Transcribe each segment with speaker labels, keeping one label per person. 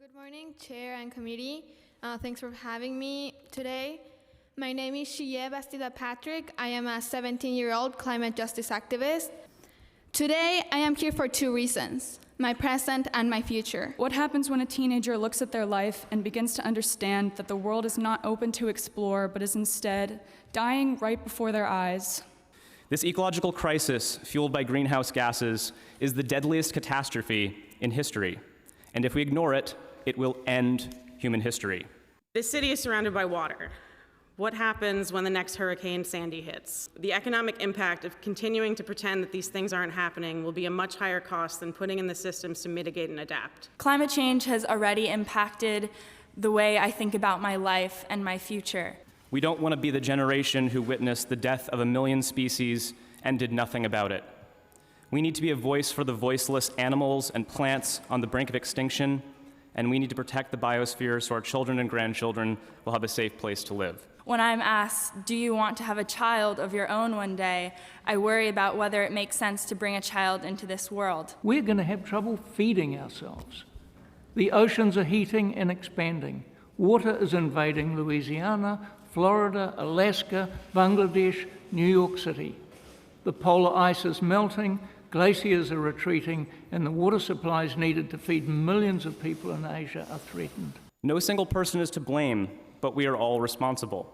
Speaker 1: Good morning, Chair and Committee. Thanks for having me today. My name is Shiye Bastida Patrick. I am a 17-year-old climate justice activist. Today, I am here for two reasons: my present and my future.
Speaker 2: What happens when a teenager looks at their life and begins to understand that the world is not open to explore, but is instead dying right before their eyes?
Speaker 3: This ecological crisis, fueled by greenhouse gases, is the deadliest catastrophe in history. And if we ignore it, it will end human history.
Speaker 4: This city is surrounded by water. What happens when the next Hurricane Sandy hits? The economic impact of continuing to pretend that these things aren't happening will be a much higher cost than putting in the systems to mitigate and adapt.
Speaker 5: Climate change has already impacted the way I think about my life and my future.
Speaker 3: We don't want to be the generation who witnessed the death of 1 million species and did nothing about it. We need to be a voice for the voiceless animals and plants on the brink of extinction, and we need to protect the biosphere so our children and grandchildren will have a safe place to live.
Speaker 5: When I'm asked, do you want to have a child of your own one day, I worry about whether it makes sense to bring a child into this world.
Speaker 6: We're going to have trouble feeding ourselves. The oceans are heating and expanding. Water is invading Louisiana, Florida, Alaska, Bangladesh, New York City. The polar ice is melting, glaciers are retreating, and the water supplies needed to feed millions of people in Asia are threatened.
Speaker 3: No single person is to blame, but we are all responsible.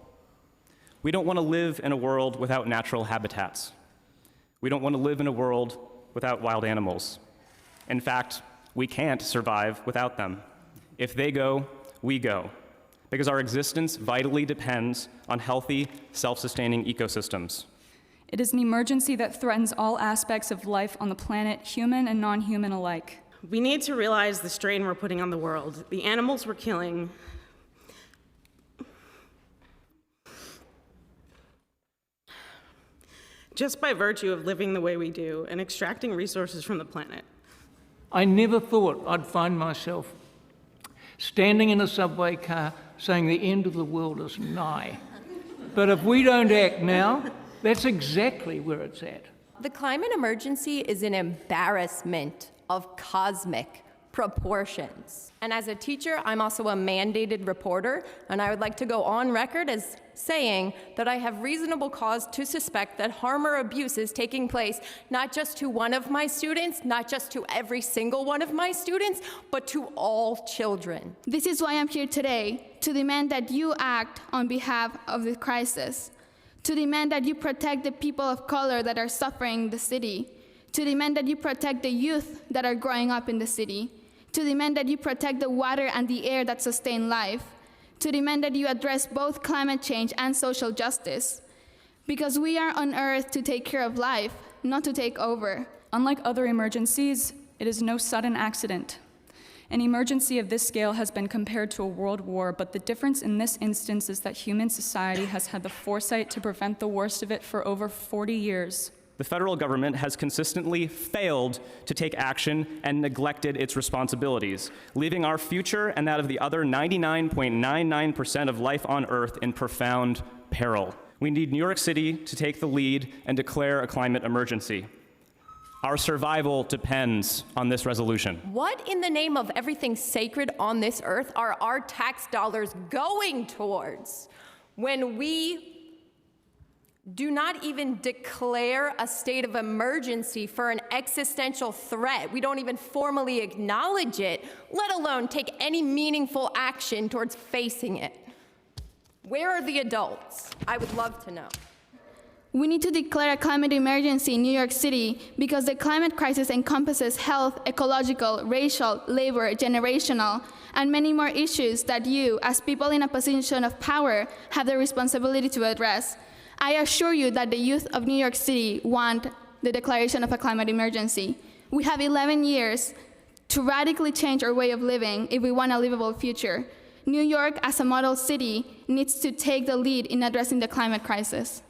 Speaker 3: We don't want to live in a world without natural habitats. We don't want to live in a world without wild animals. In fact, we can't survive without them. If they go, we go, because our existence vitally depends on healthy, self-sustaining ecosystems.
Speaker 2: It is an emergency that threatens all aspects of life on the planet, human and non-human alike.
Speaker 4: We need to realize the strain we're putting on the world. The animals we're killing, just by virtue of living the way we do and extracting resources from the planet.
Speaker 6: I never thought I'd find myself standing in a subway car saying the end of the world is nigh. But if we don't act now, that's exactly where it's at.
Speaker 7: The climate emergency is an embarrassment of cosmic proportions. And as a teacher, I'm also a mandated reporter, and I would like to go on record as saying that I have reasonable cause to suspect that harm or abuse is taking place, not just to one of my students, not just to every single one of my students, but to all children.
Speaker 1: This is why I'm here today, to demand that you act on behalf of the crisis, to demand that you protect the people of color that are suffering in the city, to demand that you protect the youth that are growing up in the city, to demand that you protect the water and the air that sustain life, to demand that you address both climate change and social justice. Because we are on Earth to take care of life, not to take over.
Speaker 2: Unlike other emergencies, it is no sudden accident. An emergency of this scale has been compared to a world war, but the difference in this instance is that human society has had the foresight to prevent the worst of it for over 40 years.
Speaker 3: The federal government has consistently failed to take action and neglected its responsibilities, leaving our future and that of the other 99.99% of life on Earth in profound peril. We need New York City to take the lead and declare a climate emergency. Our survival depends on this resolution.
Speaker 7: What in the name of everything sacred on this earth are our tax dollars going towards when we do not even declare a state of emergency for an existential threat? We don't even formally acknowledge it, let alone take any meaningful action towards facing it. Where are the adults? I would love to know.
Speaker 1: We need to declare a climate emergency in New York City because the climate crisis encompasses health, ecological, racial, labor, generational, and many more issues that you, as people in a position of power, have the responsibility to address. I assure you that the youth of New York City want the declaration of a climate emergency. We have 11 years to radically change our way of living if we want a livable future. New York, as a model city, needs to take the lead in addressing the climate crisis.